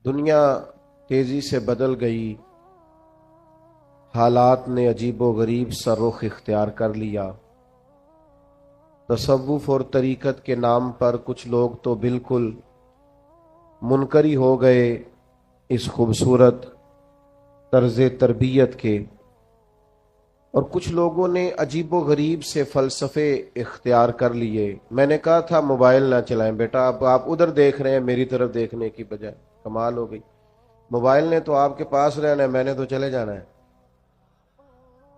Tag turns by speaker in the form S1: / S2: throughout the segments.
S1: دنیا تیزی سے بدل گئی، حالات نے عجیب و غریب سا رخ اختیار کر لیا۔ تصوف اور طریقت کے نام پر کچھ لوگ تو بالکل منکر ہی ہو گئے اس خوبصورت طرز تربیت کے، اور کچھ لوگوں نے عجیب و غریب سے فلسفے اختیار کر لیے۔ میں نے کہا تھا موبائل نہ چلائیں بیٹا، اب آپ ادھر دیکھ رہے ہیں میری طرف دیکھنے کی بجائے، کمال ہو گئی۔ موبائل نے تو آپ کے پاس رہنا ہے، میں نے تو چلے جانا ہے۔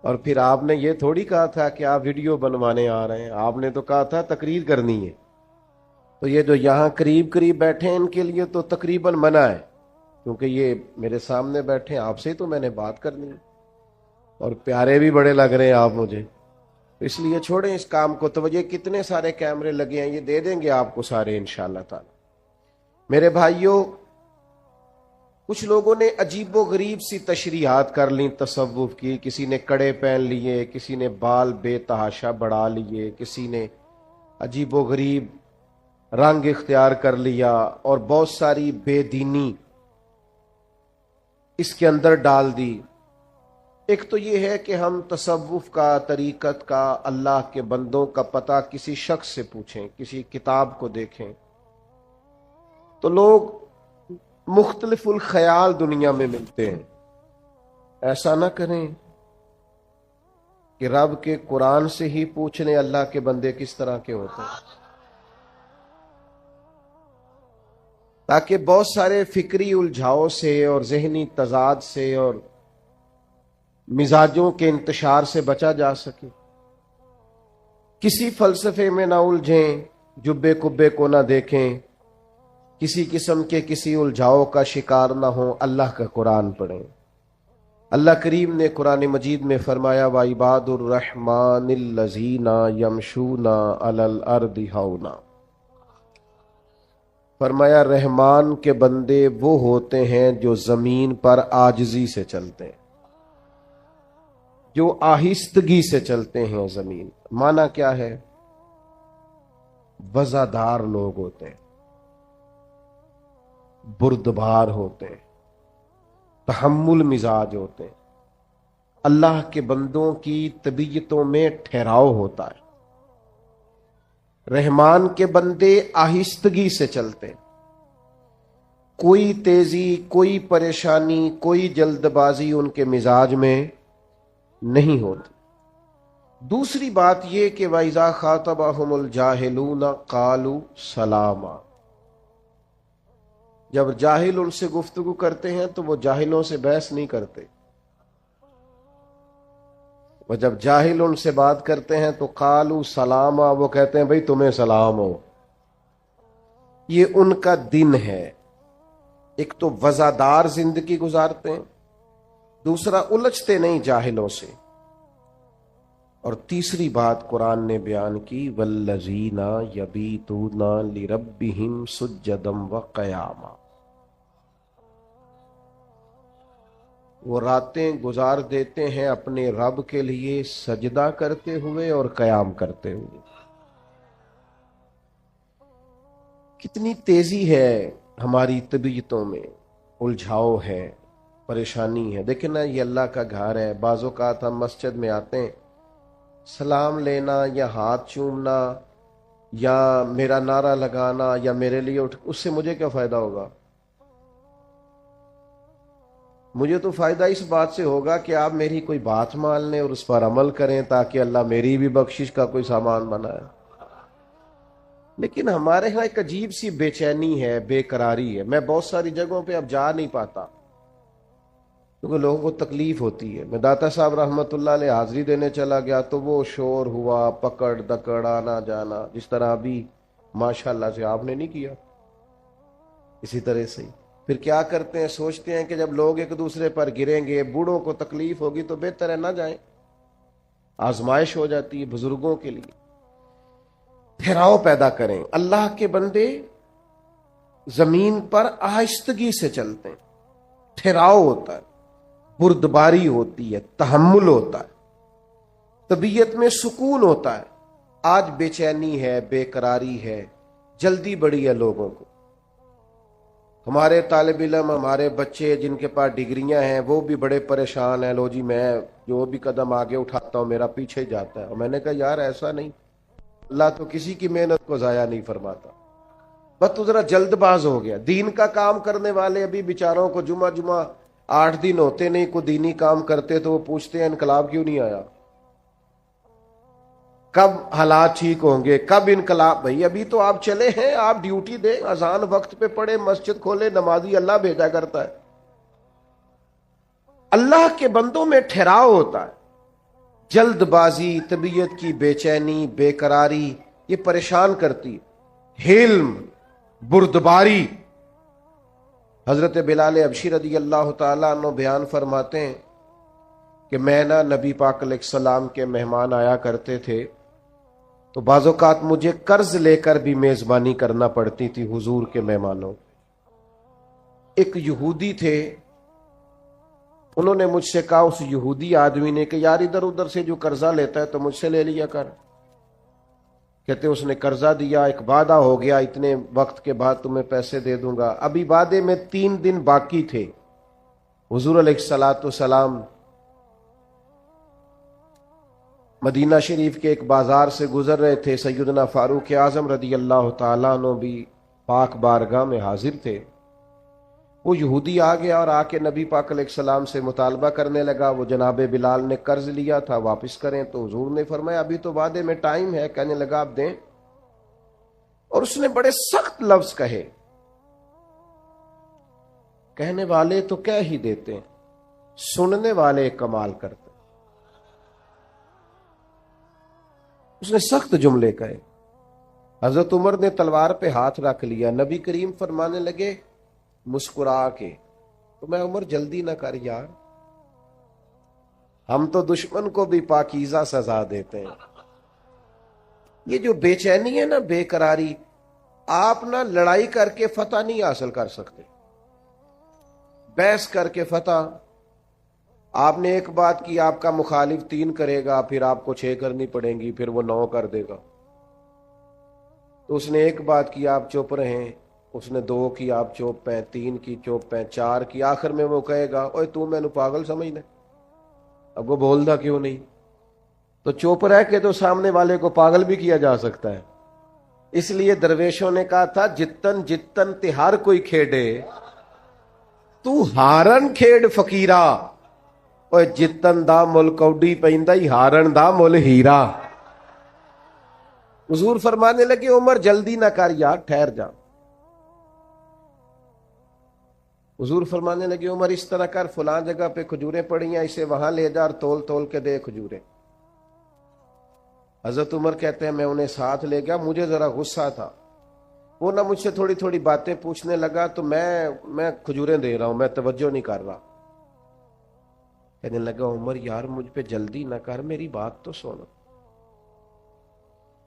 S1: اور پھر آپ نے یہ تھوڑی کہا تھا کہ آپ ویڈیو بنوانے آ رہے ہیں، آپ نے تو کہا تھا تقریر کرنی ہے۔ تو یہ جو یہاں قریب قریب بیٹھے ہیں ان کے لیے تو تقریباً منع ہے، کیونکہ یہ میرے سامنے بیٹھے ہیں، آپ سے تو میں نے بات کرنی ہے، اور پیارے بھی بڑے لگ رہے ہیں آپ مجھے، اس لیے چھوڑیں اس کام کو۔ توجہ، کتنے سارے کیمرے لگے ہیں، یہ دے دیں گے آپ کو سارے انشاءاللہ تعالی۔ میرے بھائیوں، کچھ لوگوں نے عجیب و غریب سی تشریحات کر لیں تصوف کی، کسی نے کڑے پہن لیے، کسی نے بال بے تحاشا بڑھا لیے، کسی نے عجیب و غریب رنگ اختیار کر لیا، اور بہت ساری بے دینی اس کے اندر ڈال دی۔ ایک تو یہ ہے کہ ہم تصوف کا، طریقت کا، اللہ کے بندوں کا پتہ کسی شخص سے پوچھیں، کسی کتاب کو دیکھیں، تو لوگ مختلف الخیال دنیا میں ملتے ہیں۔ ایسا نہ کریں کہ رب کے قرآن سے ہی پوچھ لیں اللہ کے بندے کس طرح کے ہوتے ہیں، تاکہ بہت سارے فکری الجھاؤ سے اور ذہنی تضاد سے اور مزاجوں کے انتشار سے بچا جا سکے۔ کسی فلسفے میں نہ الجھیں، جبے کبے کو نہ دیکھیں، کسی قسم کے کسی الجھاؤ کا شکار نہ ہوں، اللہ کا قرآن پڑھیں۔ اللہ کریم نے قرآن مجید میں فرمایا وَعِبَادُ الرَّحْمَنِ الَّذِينَ يَمْشُونَ عَلَى الْأَرْضِ هَوْنًا، فرمایا رحمان کے بندے وہ ہوتے ہیں جو زمین پر عاجزی سے چلتے ہیں، جو آہستگی سے چلتے ہیں زمین۔ معنی کیا ہے؟ وزادار لوگ ہوتے ہیں، بردبار ہوتے ہیں، تحمل مزاج ہوتے ہیں، اللہ کے بندوں کی طبیعتوں میں ٹھہراؤ ہوتا ہے۔ رحمان کے بندے آہستگی سے چلتے ہیں، کوئی تیزی، کوئی پریشانی، کوئی جلد بازی ان کے مزاج میں نہیں ہوتی۔ دوسری بات یہ کہ وَإِذَا خَاطَبَهُمُ الْجَاهِلُونَ قَالُوا سَلَامًا، جب جاہل ان سے گفتگو کرتے ہیں تو وہ جاہلوں سے بحث نہیں کرتے، وہ جب جاہل ان سے بات کرتے ہیں تو قالوا سلاما، وہ کہتے ہیں بھئی تمہیں سلام ہو۔ یہ ان کا دن ہے۔ ایک تو وزادار زندگی گزارتے ہیں، دوسرا الجھتے نہیں جاہلوں سے، اور تیسری بات قرآن نے بیان کی والذین یبیتون لربہم سجدا وقیاما، وہ راتیں گزار دیتے ہیں اپنے رب کے لیے سجدہ کرتے ہوئے اور قیام کرتے ہوئے۔ کتنی تیزی ہے ہماری طبیعتوں میں، الجھاؤ ہے، پریشانی ہے۔ دیکھیں نا، یہ اللہ کا گھر ہے، بعض اوقات ہم مسجد میں آتے ہیں، سلام لینا یا ہاتھ چومنا یا میرا نعرہ لگانا یا میرے لیے اس سے مجھے کیا فائدہ ہوگا؟ مجھے تو فائدہ اس بات سے ہوگا کہ آپ میری کوئی بات مان لیں اور اس پر عمل کریں، تاکہ اللہ میری بھی بخشش کا کوئی سامان بنائے۔ لیکن ہمارے ہاں ایک عجیب سی بے چینی ہے، بے قراری ہے۔ میں بہت ساری جگہوں پہ اب جا نہیں پاتا کیونکہ لوگوں کو تکلیف ہوتی ہے۔ میں داتا صاحب رحمت اللہ علیہ حاضری دینے چلا گیا تو وہ شور ہوا، پکڑ دکڑ، آنا جانا، جس طرح ابھی ماشاءاللہ سے آپ نے نہیں کیا، اسی طرح سے پھر کیا کرتے ہیں، سوچتے ہیں کہ جب لوگ ایک دوسرے پر گریں گے، بوڑھوں کو تکلیف ہوگی تو بہتر ہے نہ جائیں، آزمائش ہو جاتی ہے بزرگوں کے لیے۔ ٹھہراؤ پیدا کریں۔ اللہ کے بندے زمین پر آہستگی سے چلتے ہیں، ٹھہراؤ ہوتا ہے، بردباری ہوتی ہے، تحمل ہوتا ہے، طبیعت میں سکون ہوتا ہے۔ آج بے چینی ہے، بے قراری ہے، جلدی بڑی ہے لوگوں کو۔ ہمارے طالب علم، ہمارے بچے جن کے پاس ڈگریاں ہیں وہ بھی بڑے پریشان ہیں، لو جی میں جو بھی قدم آگے اٹھاتا ہوں میرا پیچھے ہی جاتا ہے۔ اور میں نے کہا یار ایسا نہیں، اللہ تو کسی کی محنت کو ضائع نہیں فرماتا، بس تو ذرا جلد باز ہو گیا۔ دین کا کام کرنے والے ابھی بیچاروں کو جمعہ 8 دن ہوتے نہیں، کوئی دینی کام کرتے تو وہ پوچھتے ہیں انقلاب کیوں نہیں آیا، کب حالات ٹھیک ہوں گے، کب انقلاب۔ بھائی ابھی تو آپ چلے ہیں، آپ ڈیوٹی دیں، اذان وقت پہ پڑھے، مسجد کھولے، نمازی اللہ بھیجا کرتا ہے۔ اللہ کے بندوں میں ٹھہراؤ ہوتا ہے، جلد بازی، طبیعت کی بے چینی، بے قراری یہ پریشان کرتی ہے۔ حلم، بردباری۔ حضرت بلال حبشی رضی اللہ تعالیٰ عنہ بیان فرماتے ہیں کہ میں نبی پاک علیہ السلام کے مہمان آیا کرتے تھے تو بعض اوقات مجھے قرض لے کر بھی میزبانی کرنا پڑتی تھی حضور کے مہمانوں۔ ایک یہودی تھے، انہوں نے مجھ سے کہا، اس یہودی آدمی نے، کہ یار ادھر ادھر سے جو قرضہ لیتا ہے تو مجھ سے لے لیا کر۔ کہتے اس نے قرضہ دیا، ایک وعدہ ہو گیا اتنے وقت کے بعد تمہیں پیسے دے دوں گا، ابھی وعدے میں 3 دن باقی تھے۔ حضور علیہ الصلوۃ والسلام مدینہ شریف کے ایک بازار سے گزر رہے تھے، سیدنا فاروق اعظم رضی اللہ تعالیٰ عنہ بھی پاک بارگاہ میں حاضر تھے۔ وہ یہودی آ گیا اور آ کے نبی پاک علیہ السلام سے مطالبہ کرنے لگا، وہ جناب بلال نے قرض لیا تھا واپس کریں، تو حضور نے فرمایا ابھی تو وعدے میں ٹائم ہے، کہنے لگا آپ دیں۔ اور اس نے بڑے سخت لفظ کہے، کہنے والے تو کہہ ہی دیتے ہیں، سننے والے کمال کرتے۔ اس نے سخت جملے کہے۔ حضرت عمر نے تلوار پہ ہاتھ رکھ لیا، نبی کریم فرمانے لگے مسکرا کے، تو میں عمر جلدی نہ کر یار، ہم تو دشمن کو بھی پاکیزہ سزا دیتے ہیں۔ یہ جو بے چینی ہے نا، بے قراری، آپ نہ لڑائی کر کے فتح نہیں حاصل کر سکتے، بحث کر کے فتح۔ آپ نے ایک بات کی، آپ کا مخالف 3 کرے گا، پھر آپ کو 6 کرنی پڑیں گی، پھر وہ 9 کر دے گا۔ تو اس نے ایک بات کی، آپ چپ رہیں، اس نے 2 کی، آپ چپ ہیں، 3 کی چپ ہیں، 4 کی، آخر میں وہ کہے گا اوے تو میں نے پاگل سمجھنا، اب وہ بولدا کیوں نہیں؟ تو چپ رہ کے تو سامنے والے کو پاگل بھی کیا جا سکتا ہے۔ اس لیے درویشوں نے کہا تھا، جتن جتن تہار کوئی کھیڑے تو ہارن کھیڑ فقیرا، اوے جتن دا مل کوڈی پیندا ہی ہارن دا مل ہیرا۔ حضور فرمانے لگے عمر جلدی نہ کر یار، ٹھہر جا۔ حضور فرمانے لگے عمر اس طرح کر، فلاں جگہ پہ کھجوریں پڑی ہیں، اسے وہاں لے جا اور تول تول کے دے کھجوریں۔ حضرت عمر کہتے ہیں میں انہیں ساتھ لے گیا، مجھے ذرا غصہ تھا، وہ نہ مجھ سے تھوڑی تھوڑی باتیں پوچھنے لگا، تو میں کھجوریں دے رہا ہوں، میں توجہ نہیں کر رہا۔ کہنے لگا عمر یار مجھ پہ جلدی نہ کر، میری بات تو سن۔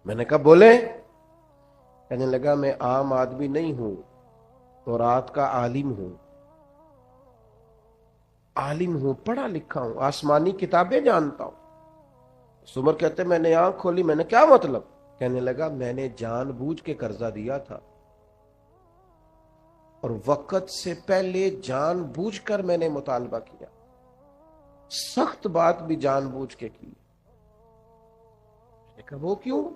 S1: میں نے کہا بولے؟ کہنے لگا میں عام آدمی نہیں ہوں، تورات کا عالم ہوں، پڑھا لکھا ہوں، آسمانی کتابیں جانتا ہوں۔ عمر کہتے میں نے آنکھ کھولی، میں نے کیا مطلب؟ کہنے لگا میں نے جان بوجھ کے قرضہ دیا تھا، اور وقت سے پہلے جان بوجھ کر میں نے مطالبہ کیا، سخت بات بھی جان بوجھ کے کی۔ میں نے کہا وہ کیوں؟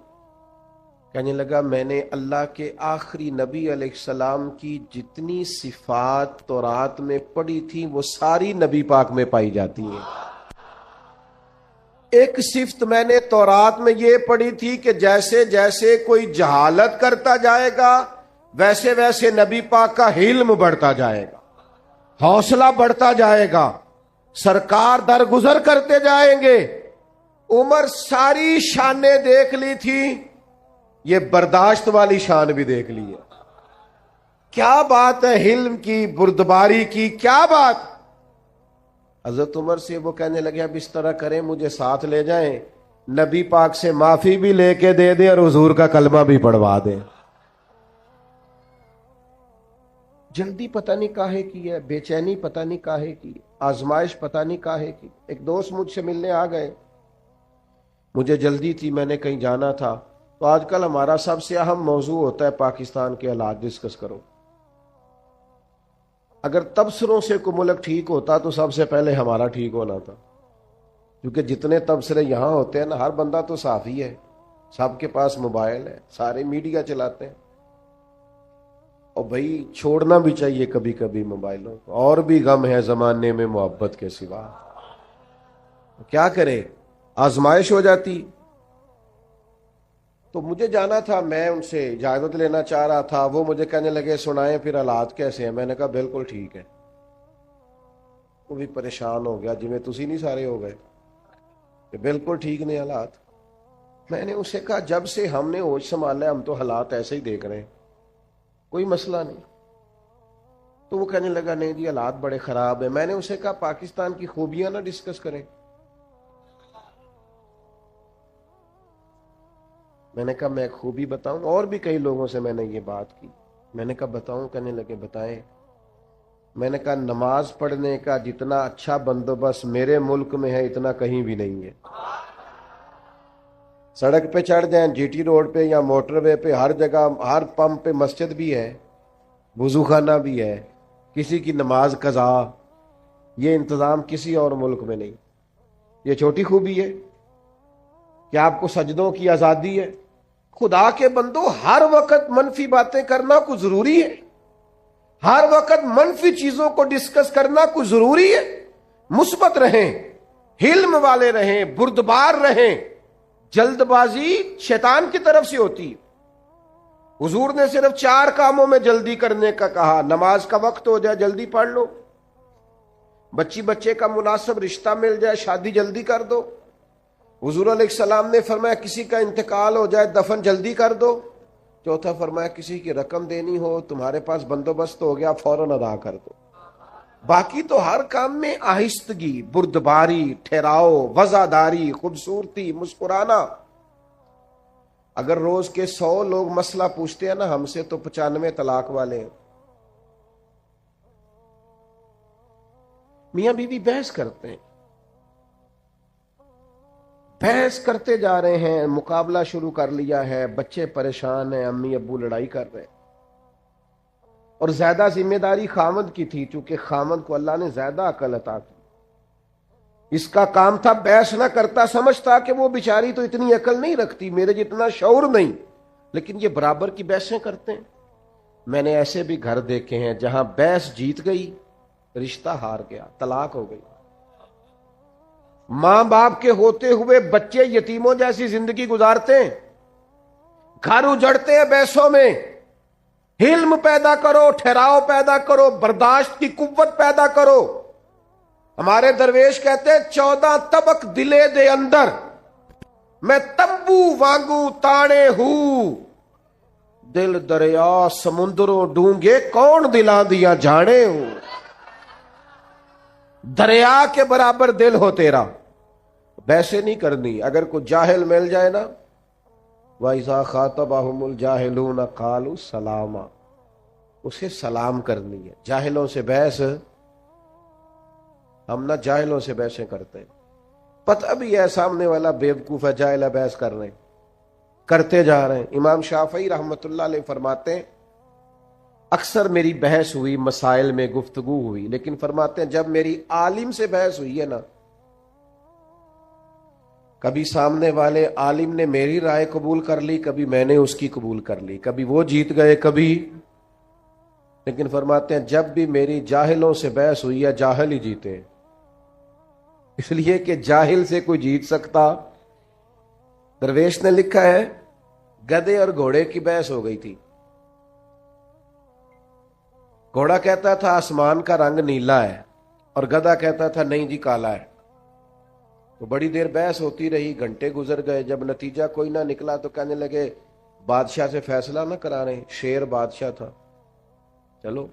S1: کہنے لگا میں نے اللہ کے آخری نبی علیہ السلام کی جتنی صفات تورات میں پڑھی تھی وہ ساری نبی پاک میں پائی جاتی ہیں۔ ایک صفت میں نے تورات میں یہ پڑھی تھی کہ جیسے جیسے کوئی جہالت کرتا جائے گا ویسے ویسے نبی پاک کا علم بڑھتا جائے گا، حوصلہ بڑھتا جائے گا، سرکار درگزر کرتے جائیں گے۔ عمر ساری شانیں دیکھ لی تھی، یہ برداشت والی شان بھی دیکھ لی ہے۔ کیا بات ہے علم کی، بردباری کی، کیا بات۔ حضرت عمر سے وہ کہنے لگے اب اس طرح کریں، مجھے ساتھ لے جائیں، نبی پاک سے معافی بھی لے کے دے دیں اور حضور کا کلمہ بھی پڑھوا دیں۔ جلدی پتہ نہیں کاہے کی ہے، بے چینی پتہ نہیں کاہے کی، آزمائش پتہ نہیں کاہے کی۔ ایک دوست مجھ سے ملنے آ گئے، مجھے جلدی تھی، میں نے کہیں جانا تھا، تو آج کل ہمارا سب سے اہم موضوع ہوتا ہے پاکستان کے حالات ڈسکس کرو۔ اگر تبصروں سے کوئی ملک ٹھیک ہوتا تو سب سے پہلے ہمارا ٹھیک ہونا تھا، کیونکہ جتنے تبصرے یہاں ہوتے ہیں نا، ہر بندہ تو صحافی ہے، سب کے پاس موبائل ہے، سارے میڈیا چلاتے ہیں، اور بھائی چھوڑنا بھی چاہیے کبھی کبھی موبائلوں کو، اور بھی غم ہے زمانے میں محبت کے سوا، کیا کرے، آزمائش ہو جاتی۔ تو مجھے جانا تھا، میں ان سے اجازت لینا چاہ رہا تھا، وہ مجھے کہنے لگے سنائیں پھر حالات کیسے ہیں، میں نے کہا بالکل ٹھیک ہے۔ وہ بھی پریشان ہو گیا، جی میں تسی نہیں سارے ہو گئے کہ بالکل ٹھیک نہیں حالات۔ میں نے اسے کہا جب سے ہم نے ہوش سنبھالا ہے ہم تو حالات ایسے ہی دیکھ رہے ہیں، کوئی مسئلہ نہیں۔ تو وہ کہنے لگا نہیں جی حالات بڑے خراب ہیں۔ میں نے اسے کہا پاکستان کی خوبیاں نہ ڈسکس کریں۔ میں نے کہا میں ایک خوبی بتاؤں، اور بھی کئی لوگوں سے میں نے یہ بات کی، میں نے کہا بتاؤں، کہنے لگے بتائیں۔ میں نے کہا نماز پڑھنے کا جتنا اچھا بندوبست میرے ملک میں ہے اتنا کہیں بھی نہیں ہے۔ سڑک پہ چڑھ جائیں، جی ٹی روڈ پہ یا موٹر وے پہ، ہر جگہ ہر پمپ پہ مسجد بھی ہے، وضو خانہ بھی ہے، کسی کی نماز قضا، یہ انتظام کسی اور ملک میں نہیں۔ یہ چھوٹی خوبی ہے کہ آپ کو سجدوں کی آزادی ہے۔ خدا کے بندو، ہر وقت منفی باتیں کرنا کوئی ضروری ہے؟ ہر وقت منفی چیزوں کو ڈسکس کرنا کوئی ضروری ہے؟ مثبت رہیں، حلم والے رہیں، بردبار رہیں۔ جلد بازی شیطان کی طرف سے ہوتی ہے۔ حضور نے صرف 4 کاموں میں جلدی کرنے کا کہا، نماز کا وقت ہو جائے جلدی پڑھ لو، بچے کا مناسب رشتہ مل جائے شادی جلدی کر دو، حضور علیہ السلام نے فرمایا کسی کا انتقال ہو جائے دفن جلدی کر دو، چوتھا فرمایا کسی کی رقم دینی ہو تمہارے پاس بندوبست ہو گیا فوراً ادا کر دو۔ باقی تو ہر کام میں آہستگی، بردباری، ٹھہراؤ، وزاداری، خوبصورتی، مسکرانا۔ اگر روز کے 100 لوگ مسئلہ پوچھتے ہیں نا ہم سے تو 95 طلاق والے ہیں۔ میاں بیوی بحث کرتے ہیں، بحث کرتے جا رہے ہیں، مقابلہ شروع کر لیا ہے، بچے پریشان ہیں، امی ابو لڑائی کر رہے ہیں، اور زیادہ ذمہ داری خامد کی تھی، چونکہ خامد کو اللہ نے زیادہ عقل عطا کی۔ اس کا کام تھا بحث نہ کرتا، سمجھتا کہ وہ بیچاری تو اتنی عقل نہیں رکھتی، میرے جتنا شعور نہیں، لیکن یہ برابر کی بحثیں کرتے ہیں۔ میں نے ایسے بھی گھر دیکھے ہیں جہاں بحث جیت گئی، رشتہ ہار گیا، طلاق ہو گئی۔ ماں باپ کے ہوتے ہوئے بچے یتیموں جیسی زندگی گزارتے ہیں، گھر اجڑتے ہیں بحثوں میں۔ حلم پیدا کرو، ٹھہراؤ پیدا کرو، برداشت کی قوت پیدا کرو۔ ہمارے درویش کہتے ہیں 14 طبق دلے دے اندر میں تمبو وانگو تانے ہوں، دل دریا سمندروں ڈونگے کون دلاں دیا جانے ہوں۔ دریا کے برابر دل ہو تیرا، ویسے نہیں کرنی۔ اگر کوئی جاہل مل جائے نا، وَإِذَا خَاطَبَهُمُ الْجَاهِلُونَ قَالُوا سَلَامًا، اسے سلام کرنی ہے۔ جاہلوں سے بحث، ہم نہ جاہلوں سے بحثیں کرتے ہیں، پتہ بھی ہے سامنے والا بیوقوف ہے، جاہل ہے، بحث کر رہے ہیں، کرتے جا رہے ہیں۔ امام شافعی رحمۃ اللہ علیہ فرماتے ہیں اکثر میری بحث ہوئی، مسائل میں گفتگو ہوئی، لیکن فرماتے ہیں جب میری عالم سے بحث ہوئی ہے نا، کبھی سامنے والے عالم نے میری رائے قبول کر لی، کبھی میں نے اس کی قبول کر لی، کبھی وہ جیت گئے کبھی، لیکن فرماتے ہیں جب بھی میری جاہلوں سے بحث ہوئی ہے جاہل ہی جیتے، اس لیے کہ جاہل سے کوئی جیت سکتا۔ درویش نے لکھا ہے گدھے اور گھوڑے کی بحث ہو گئی تھی۔ گھوڑا کہتا تھا آسمان کا رنگ نیلا ہے، اور گدھا کہتا تھا نہیں جی کالا ہے۔ تو بڑی دیر بحث ہوتی رہی، گھنٹے گزر گئے، جب نتیجہ کوئی نہ نکلا تو کہنے لگے بادشاہ سے فیصلہ نہ کرا رہے، شیر بادشاہ تھا۔ چلو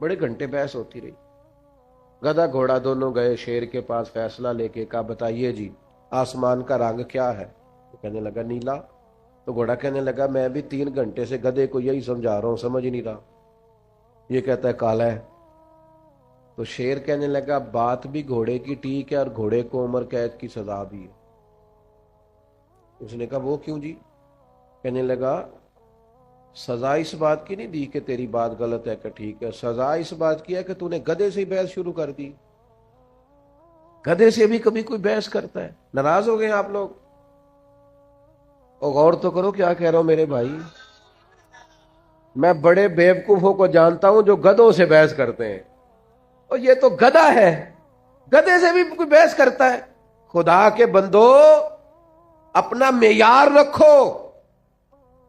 S1: بڑے گھنٹے بحث ہوتی رہی، گدھا گھوڑا دونوں گئے شیر کے پاس، فیصلہ لے کے کہا بتائیے جی آسمان کا رنگ کیا ہے؟ تو کہنے لگا نیلا۔ تو گھوڑا کہنے لگا میں بھی 3 گھنٹے سے گدھے کو یہی سمجھا رہا ہوں، سمجھ ہی نہیں رہا، یہ کہتا ہے کالا ہے۔ تو شیر کہنے لگا بات بھی گھوڑے کی ٹھیک ہے، اور گھوڑے کو عمر قید کی سزا بھی ہے۔ اس نے کہا وہ کیوں جی؟ کہنے لگا سزا اس بات کی نہیں دی کہ تیری بات غلط ہے کہ ٹھیک ہے، سزا اس بات کی ہے کہ تو نے گدھے سے ہی بحث شروع کر دی۔ گدھے سے بھی کبھی کوئی بحث کرتا ہے؟ ناراض ہو گئے آپ لوگ؟ اور غور تو کرو کیا کہہ رہا ہوں میرے بھائی، میں بڑے بیوقوفوں کو جانتا ہوں جو گدھوں سے بحث کرتے ہیں، اور یہ تو گدھا ہے، گدھے سے بھی کوئی بحث کرتا ہے۔ خدا کے بندو اپنا معیار رکھو،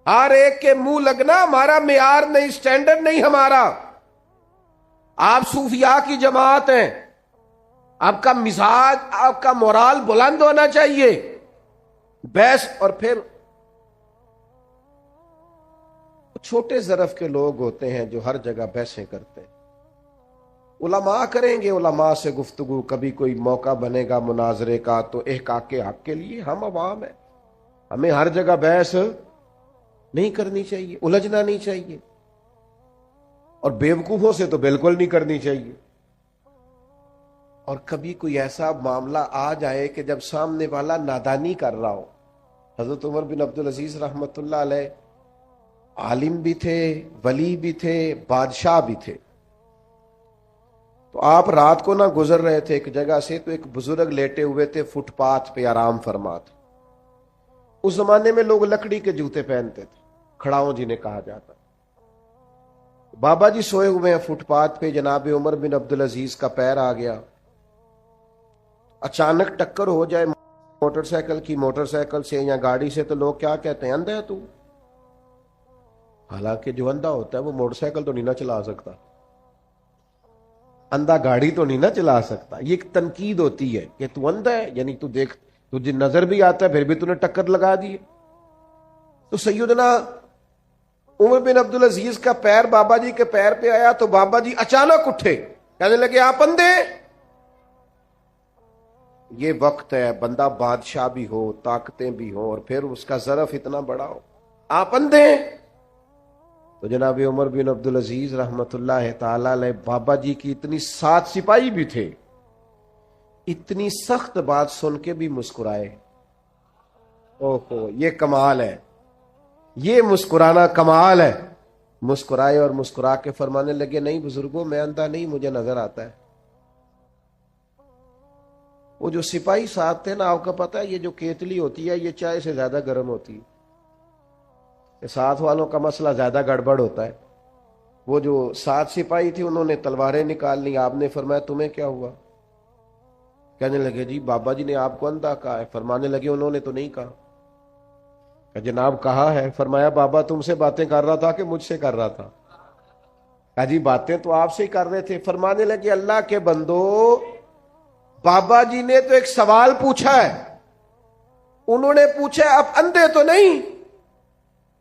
S1: ہر ایک کے منہ لگنا ہمارا معیار نہیں، سٹینڈرڈ نہیں ہمارا۔ آپ صوفیاء کی جماعت ہیں، آپ کا مزاج، آپ کا مورال بلند ہونا چاہیے۔ بحث، اور پھر چھوٹے ظرف کے لوگ ہوتے ہیں جو ہر جگہ بحثیں کرتے ہیں۔ علماء کریں گے علماء سے گفتگو، کبھی کوئی موقع بنے گا مناظرے کا تو احقاق حق کے لیے، ہم عوام ہیں، ہمیں ہر جگہ بحث نہیں کرنی چاہیے، الجھنا نہیں چاہیے، اور بیوقوفوں سے تو بالکل نہیں کرنی چاہیے۔ اور کبھی کوئی ایسا معاملہ آ جائے کہ جب سامنے والا نادانی کر رہا ہو، حضرت عمر بن عبدالعزیز رحمۃ اللہ علیہ عالم بھی تھے، ولی بھی تھے، بادشاہ بھی تھے۔ تو آپ رات کو نہ گزر رہے تھے ایک جگہ سے، تو ایک بزرگ لیٹے ہوئے تھے فٹ پاتھ پہ آرام فرما تھے۔ اس زمانے میں لوگ لکڑی کے جوتے پہنتے تھے، کھڑاؤں جنہیں کہا جاتا۔ بابا جی سوئے ہوئے ہیں فٹ پاتھ پہ، جناب عمر بن عبدالعزیز کا پیر آ گیا، اچانک ٹکر ہو جائے موٹر سائیکل کی، موٹر سائیکل سے یا گاڑی سے، تو لوگ کیا کہتے ہیں؟ اندھا ہے تو۔ حالانکہ جو اندھا ہوتا ہے وہ موٹر سائیکل تو نہیں نہ چلا سکتا، اندھا گاڑی تو نہیں نہ چلا سکتا۔ یہ ایک تنقید ہوتی ہے کہ تو اندھا ہے، یعنی تو دیکھ، تجھے نظر بھی آتا ہے پھر بھی تو نے ٹکر لگا دی۔ تو سیدنا عمر بن عبدالعزیز کا پیر بابا جی کے پیر پہ آیا تو بابا جی اچانک اٹھے، کہنے لگے آپ اندھے؟ یہ وقت ہے، بندہ بادشاہ بھی ہو، طاقتیں بھی ہوں، اور پھر اس کا ظرف اتنا بڑا ہو، آپ اندھے؟ تو جناب عمر بن عبدالعزیز رحمت اللہ تعالی علیہ بابا جی کی اتنی 7 سپاہی بھی تھے، اتنی سخت بات سن کے بھی مسکرائے۔ اوہو، یہ کمال ہے، یہ مسکرانا کمال ہے۔ مسکرائے اور مسکرا کے فرمانے لگے نہیں بزرگوں، میں اندھا نہیں، مجھے نظر آتا ہے۔ وہ جو سپاہی ساتھ تھے نا، آپ کو پتا ہے یہ جو کیتلی ہوتی ہے یہ چائے سے زیادہ گرم ہوتی ہے، ساتھ والوں کا مسئلہ زیادہ گڑبڑ ہوتا ہے۔ وہ جو 7 سپاہی تھی انہوں نے تلواریں نکال لی، آپ نے فرمایا تمہیں کیا ہوا؟ کہنے لگے جی بابا جی نے آپ کو اندھا کہا ہے۔ فرمانے لگے انہوں نے تو نہیں کہا۔ کہ جناب کہا ہے۔ فرمایا بابا تم سے باتیں کر رہا تھا کہ مجھ سے کر رہا تھا؟ کہا جی باتیں تو آپ سے ہی کر رہے تھے۔ فرمانے لگے اللہ کے بندو، بابا جی نے تو ایک سوال پوچھا ہے، انہوں نے پوچھا آپ اندھے تو نہیں؟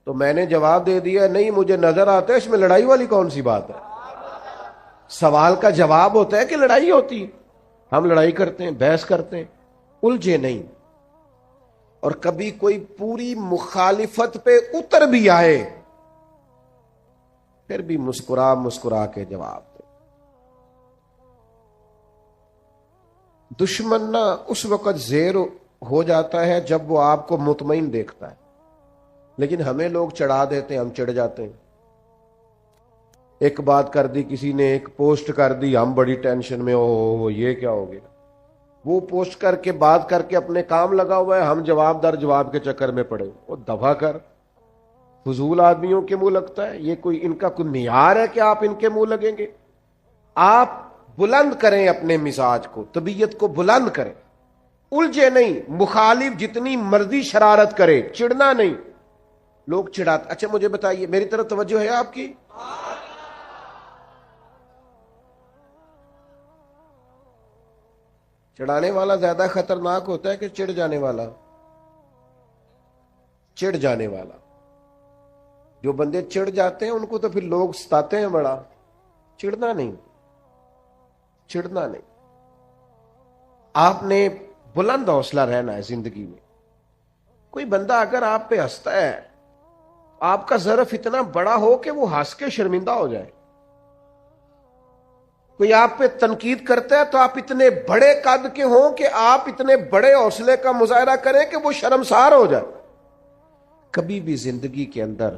S1: تو میں نے جواب دے دیا نہیں مجھے نظر آتا ہے، اس میں لڑائی والی کون سی بات ہے؟ سوال کا جواب ہوتا ہے کہ لڑائی ہوتی، ہم لڑائی کرتے ہیں، بحث کرتے ہیں، الجھے نہیں۔ اور کبھی کوئی پوری مخالفت پہ اتر بھی آئے پھر بھی مسکرا مسکرا کے جواب دے۔ دشمن نہ اس وقت زیر ہو جاتا ہے جب وہ آپ کو مطمئن دیکھتا ہے، لیکن ہمیں لوگ چڑھا دیتے ہیں، ہم چڑھ جاتے ہیں۔ ایک بات کر دی کسی نے، ایک پوسٹ کر دی، ہم بڑی ٹینشن میں، او یہ کیا ہو گیا؟ وہ پوسٹ کر کے بات کر کے اپنے کام لگا ہوا ہے، ہم جواب در جواب کے چکر میں پڑے۔ وہ دفع کر، فضول آدمیوں کے منہ لگتا ہے، یہ کوئی ان کا کوئی معیار ہے کہ آپ ان کے منہ لگیں گے؟ آپ بلند کریں اپنے مزاج کو، طبیعت کو بلند کریں، الجھے نہیں۔ مخالف جتنی مرضی شرارت کرے، چڑھنا نہیں۔ لوگ چڑھاتے، اچھا مجھے بتائیے، میری طرف توجہ ہے آپ کی؟ چڑھانے والا زیادہ خطرناک ہوتا ہے کہ چڑھ جانے والا؟ چڑھ جانے والا۔ جو بندے چڑھ جاتے ہیں ان کو تو پھر لوگ ستاتے ہیں بڑا۔ چڑھنا نہیں، چڑھنا نہیں۔ آپ نے بلند حوصلہ رہنا ہے زندگی میں۔ کوئی بندہ اگر آپ پہ ہنستا ہے، آپ کا ظرف اتنا بڑا ہو کہ وہ ہنس کے شرمندہ ہو جائے۔ کوئی آپ پہ تنقید کرتا ہے تو آپ اتنے بڑے قد کے ہوں کہ آپ اتنے بڑے حوصلے کا مظاہرہ کریں کہ وہ شرمسار ہو جائے۔ کبھی بھی زندگی کے اندر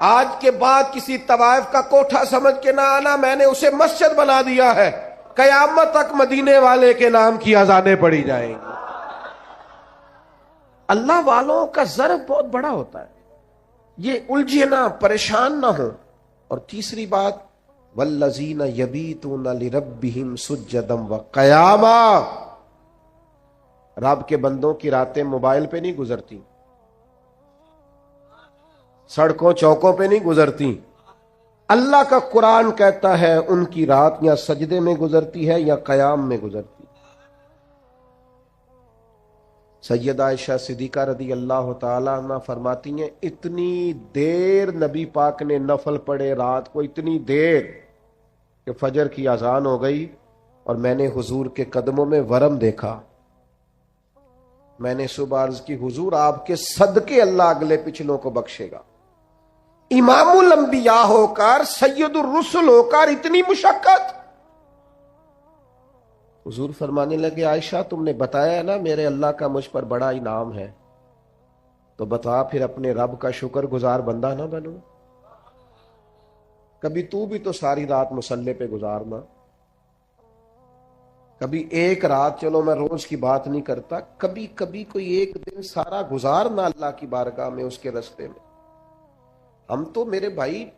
S1: آج کے بعد کسی طوائف کا کوٹھا سمجھ کے نہ آنا، میں نے اسے مسجد بنا دیا ہے، قیامت تک مدینے والے کے نام کی اذانیں پڑھی جائیں گی۔ اللہ والوں کا ضرب بہت بڑا ہوتا ہے، یہ الجھے نہ، پریشان نہ ہو۔ اور تیسری بات، والذین یبیتون لربہم سجدا وقیاما، رب کے بندوں کی راتیں موبائل پہ نہیں گزرتی، سڑکوں چوکوں پہ نہیں گزرتی۔ اللہ کا قرآن کہتا ہے ان کی رات یا سجدے میں گزرتی ہے یا قیام میں گزرتی۔ سیدہ عائشہ صدیقہ رضی اللہ تعالیٰ عنہ فرماتی ہیں اتنی دیر نبی پاک نے نفل پڑھے رات کو، اتنی دیر کہ فجر کی اذان ہو گئی اور میں نے حضور کے قدموں میں ورم دیکھا۔ میں نے صبح عرض کی حضور آپ کے صدقے اللہ اگلے پچھلوں کو بخشے گا، امام الانبیاء ہو کر، سید الرسل ہو کر اتنی مشقت۔ حضور فرمانے لگے عائشہ تم نے بتایا نا میرے اللہ کا مجھ پر بڑا انعام ہے، تو بتا پھر اپنے رب کا شکر گزار بندہ نہ بنوں؟ کبھی تو بھی تو ساری رات مصلی پہ گزارنا، کبھی ایک رات، چلو میں روز کی بات نہیں کرتا، کبھی کبھی کوئی ایک دن سارا گزارنا اللہ کی بارگاہ میں، اس کے راستے میں۔ ہم تو میرے بھائی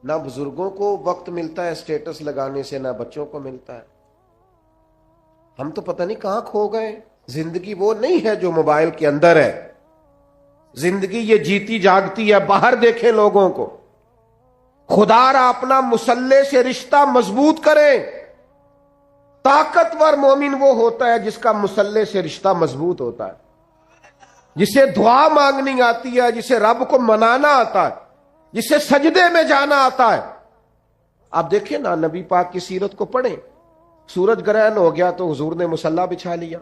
S1: نہ بزرگوں کو وقت ملتا ہے اسٹیٹس لگانے سے، نہ بچوں کو ملتا ہے۔ ہم تو پتہ نہیں کہاں کھو گئے۔ زندگی وہ نہیں ہے جو موبائل کے اندر ہے، زندگی یہ جیتی جاگتی ہے، باہر دیکھیں لوگوں کو۔ خدا را اپنا مصلی سے رشتہ مضبوط کریں۔ طاقتور مومن وہ ہوتا ہے جس کا مصلی سے رشتہ مضبوط ہوتا ہے، جسے دعا مانگنی آتی ہے، جسے رب کو منانا آتا ہے، جسے سجدے میں جانا آتا ہے۔ آپ دیکھیں نا، نبی پاک کی سیرت کو پڑھیں، سورج گرہن ہو گیا تو حضور نے مصلی بچھا لیا،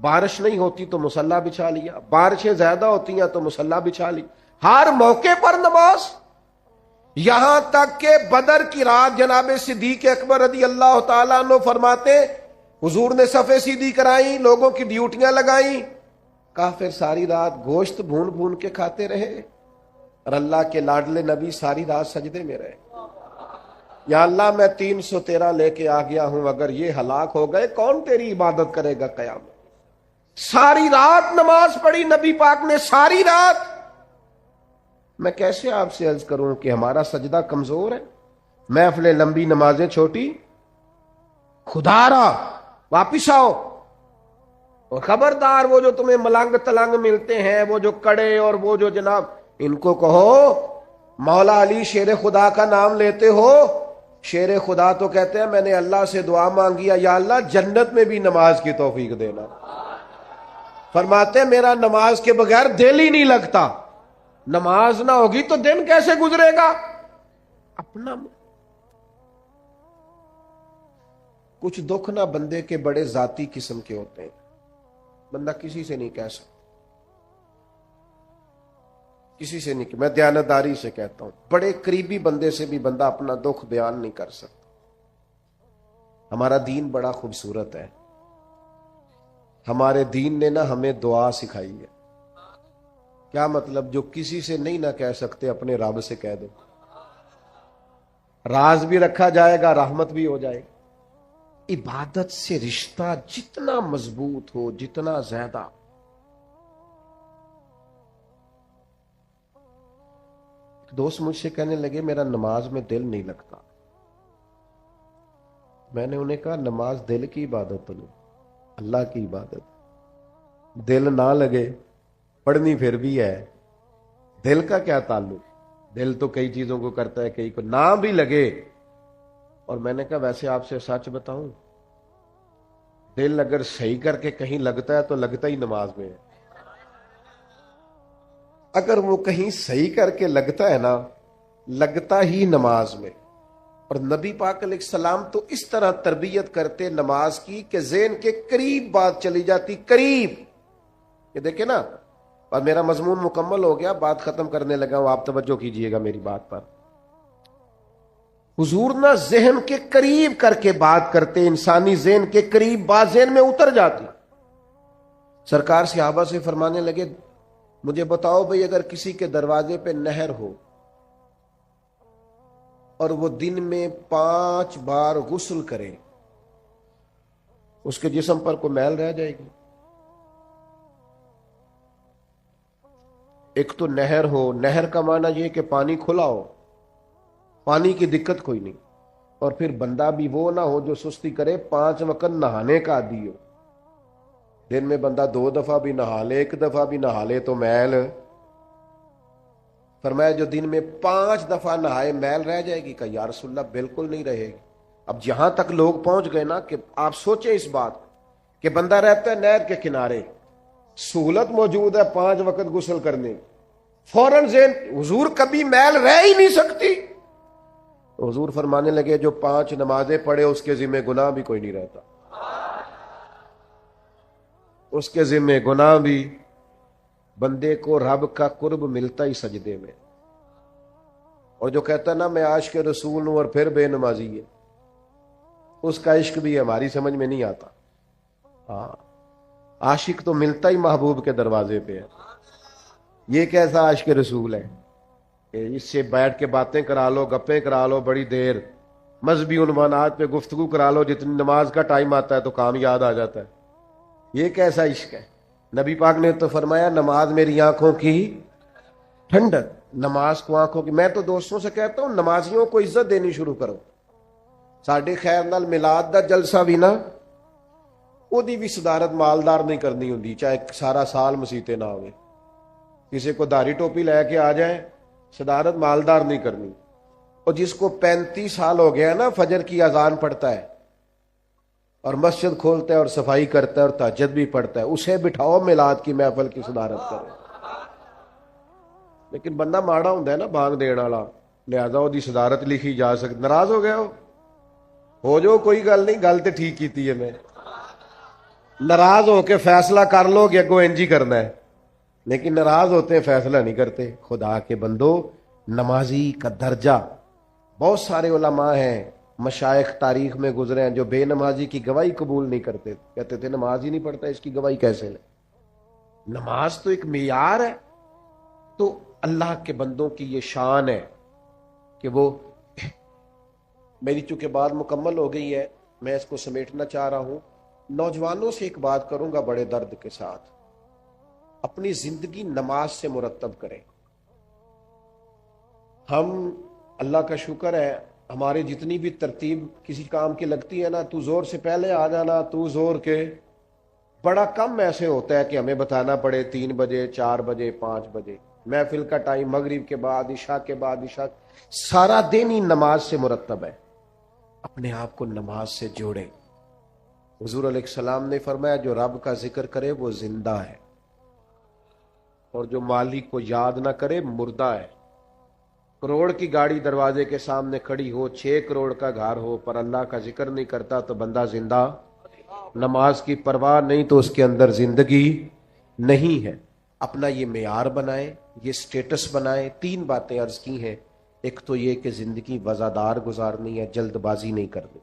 S1: بارش نہیں ہوتی تو مصلی بچھا لیا، بارشیں زیادہ ہوتی ہیں تو مصلی بچھا لی، ہر موقع پر نماز۔ یہاں تک کہ بدر کی رات جناب صدیق اکبر رضی اللہ تعالیٰ عنہ فرماتے حضور نے صفیں سیدھی کرائیں، لوگوں کی ڈیوٹیاں لگائیں، کافر ساری رات گوشت بھون بھون کے کھاتے رہے اور اللہ کے لاڈلے نبی ساری رات سجدے میں رہے۔ یا اللہ میں 313 لے کے آ گیا ہوں، اگر یہ ہلاک ہو گئے کون تیری عبادت کرے گا قیامت؟ ساری رات نماز پڑھی نبی پاک نے، ساری رات۔ میں کیسے آپ سے عرض کروں کہ ہمارا سجدہ کمزور ہے، محفلیں لمبی، نمازیں چھوٹی۔ خدا را واپس آؤ، اور خبردار وہ جو تمہیں ملنگ تلنگ ملتے ہیں، وہ جو کڑے اور وہ جو جناب، ان کو کہو مولا علی شیر خدا کا نام لیتے ہو؟ شیر خدا تو کہتے ہیں میں نے اللہ سے دعا مانگی ہے یا اللہ جنت میں بھی نماز کی توفیق دینا۔ فرماتے ہیں میرا نماز کے بغیر دل ہی نہیں لگتا، نماز نہ ہوگی تو دن کیسے گزرے گا؟ اپنا کچھ دکھ نہ بندے کے بڑے ذاتی قسم کے ہوتے ہیں، بندہ کسی سے نہیں کہہ سکتا، کسی سے نہیں، میں دیانتداری سے کہتا ہوں، بڑے قریبی بندے سے بھی بندہ اپنا دکھ بیان نہیں کر سکتا۔ ہمارا دین بڑا خوبصورت ہے، ہمارے دین نے نا ہمیں دعا سکھائی ہے۔ کیا مطلب؟ جو کسی سے نہیں نہ کہہ سکتے اپنے رب سے کہہ دو، راز بھی رکھا جائے گا، رحمت بھی ہو جائے گی۔ عبادت سے رشتہ جتنا مضبوط ہو، جتنا زیادہ۔ دوست مجھ سے کہنے لگے میرا نماز میں دل نہیں لگتا۔ میں نے انہیں کہا نماز دل کی عبادت تو نہیں، اللہ کی عبادت۔ دل نہ لگے، پڑھنی پھر بھی ہے، دل کا کیا تعلق؟ دل تو کئی چیزوں کو کرتا ہے، کئی کو نہ بھی لگے۔ اور میں نے کہا ویسے آپ سے سچ بتاؤں، دل اگر صحیح کر کے کہیں لگتا ہے تو لگتا ہی نماز میں ہے۔ اگر وہ کہیں صحیح کر کے لگتا ہے نا، لگتا ہی نماز میں۔ اور نبی پاک علیہ السلام تو اس طرح تربیت کرتے نماز کی کہ ذہن کے قریب بات چلی جاتی، قریب۔ یہ دیکھیں نا، اور میرا مضمون مکمل ہو گیا، بات ختم کرنے لگا ہوں، آپ توجہ کیجئے گا میری بات پر۔ حضور نہ ذہن کے قریب کر کے بات کرتے، انسانی ذہن کے قریب بات ذہن میں اتر جاتی۔ سرکار صحابہ سے فرمانے لگے مجھے بتاؤ بھئی اگر کسی کے دروازے پہ نہر ہو اور وہ دن میں 5 بار غسل کرے، اس کے جسم پر کوئی میل رہ جائے گی؟ ایک تو نہر ہو، نہر کا معنی یہ کہ پانی کھلا ہو، پانی کی دقت کوئی نہیں، اور پھر بندہ بھی وہ نہ ہو جو سستی کرے، 5 وقت نہانے کا عادی ہو، دن میں بندہ 2 دفعہ بھی نہا لے، 1 دفعہ بھی نہا لے تو میل، فرمایا جو دن میں 5 دفعہ نہائے میل رہ جائے گی؟ کہ یا رسول اللہ بالکل نہیں رہے گی۔ اب جہاں تک لوگ پہنچ گئے نا کہ آپ سوچیں اس بات کہ بندہ رہتا ہے نہر کے کنارے، سہولت موجود ہے 5 وقت غسل کرنے، فوراً ذہن حضور کبھی میل رہ ہی نہیں سکتی۔ حضور فرمانے لگے جو 5 نمازیں پڑھے اس کے ذمہ گناہ بھی کوئی نہیں رہتا، اس کے ذمہ گناہ بھی، بندے کو رب کا قرب ملتا ہی سجدے میں۔ اور جو کہتا نا میں عاشق رسول ہوں اور پھر بے نمازی ہے، اس کا عشق بھی ہماری سمجھ میں نہیں آتا۔ ہاں، عاشق تو ملتا ہی محبوب کے دروازے پہ ہے، یہ کیسا عاشق رسول ہے کہ اس سے بیٹھ کے باتیں کرا لو، گپیں کرا لو بڑی دیر، مذہبی عنوانات پہ گفتگو کرا لو، جتنی نماز کا ٹائم آتا ہے تو کام یاد آ جاتا ہے، یہ کیسا عشق ہے؟ نبی پاک نے تو فرمایا نماز میری آنکھوں کی ٹھنڈک، نماز کو آنکھوں کی۔ میں تو دوستوں سے کہتا ہوں نمازیوں کو عزت دینی شروع کرو۔ ساڈے خیر نال میلاد دا جلسہ بھی نا وہی بھی صدارت مالدار نہیں کرنی ہوندی، چاہے سارا سال مسیتے نہ ہوئے، کسی کو داڑھی ٹوپی لے کے آ جائے، صدارت مالدار نہیں کرنی۔ اور جس کو 35 سال ہو گیا نا فجر کی اذان پڑھتا ہے اور مسجد کھولتا ہے اور صفائی کرتا ہے اور تہجد بھی پڑھتا ہے، اسے بٹھاؤ میلاد کی محفل کی صدارت کرے۔ لیکن بندہ ماڑا ہوندا ہے نا بانگ دین والا، لہذا وہ دی صدارت لکھی جا سکتی۔ ناراض ہو گیا ہو جو کوئی گل نہیں، گل تے ٹھیک کیتی ہے میں، ناراض ہو کے فیصلہ کر لو کہ اگوں انج ہی کرنا ہے، لیکن ناراض ہوتے ہیں فیصلہ نہیں کرتے۔ خدا کے بندو، نمازی کا درجہ، بہت سارے علماء ہیں مشائخ تاریخ میں گزرے ہیں جو بے نمازی کی گواہی قبول نہیں کرتے، کہتے تھے نماز ہی نہیں پڑھتا اس کی گواہی کیسے لے؟ نماز تو ایک معیار ہے۔ تو اللہ کے بندوں کی یہ شان ہے کہ وہ، میری چونکہ بات مکمل ہو گئی ہے، میں اس کو سمیٹنا چاہ رہا ہوں۔ نوجوانوں سے ایک بات کروں گا بڑے درد کے ساتھ، اپنی زندگی نماز سے مرتب کریں۔ ہم، اللہ کا شکر ہے، ہماری جتنی بھی ترتیب کسی کام کی لگتی ہے نا، تو زور سے پہلے آ جانا، تو زور کے، بڑا کم ایسے ہوتا ہے کہ ہمیں بتانا پڑے 3 بجے 4 بجے 5 بجے محفل کا ٹائم، مغرب کے بعد، عشاء کے بعد، عشاء سارا دن ہی نماز سے مرتب ہے۔ اپنے آپ کو نماز سے جوڑیں۔ حضور علیہ السلام نے فرمایا جو رب کا ذکر کرے وہ زندہ ہے، اور جو مالک کو یاد نہ کرے مردہ ہے۔ کروڑ کی گاڑی دروازے کے سامنے کھڑی ہو، 6 کروڑ کا گھر ہو، پر اللہ کا ذکر نہیں کرتا تو بندہ زندہ، نماز کی پرواہ نہیں تو اس کے اندر زندگی نہیں ہے۔ اپنا یہ معیار بنائیں، یہ سٹیٹس بنائیں۔ 3 باتیں عرض کی ہیں، ایک تو یہ کہ زندگی وزادار گزارنی ہے، جلد بازی نہیں کرنی،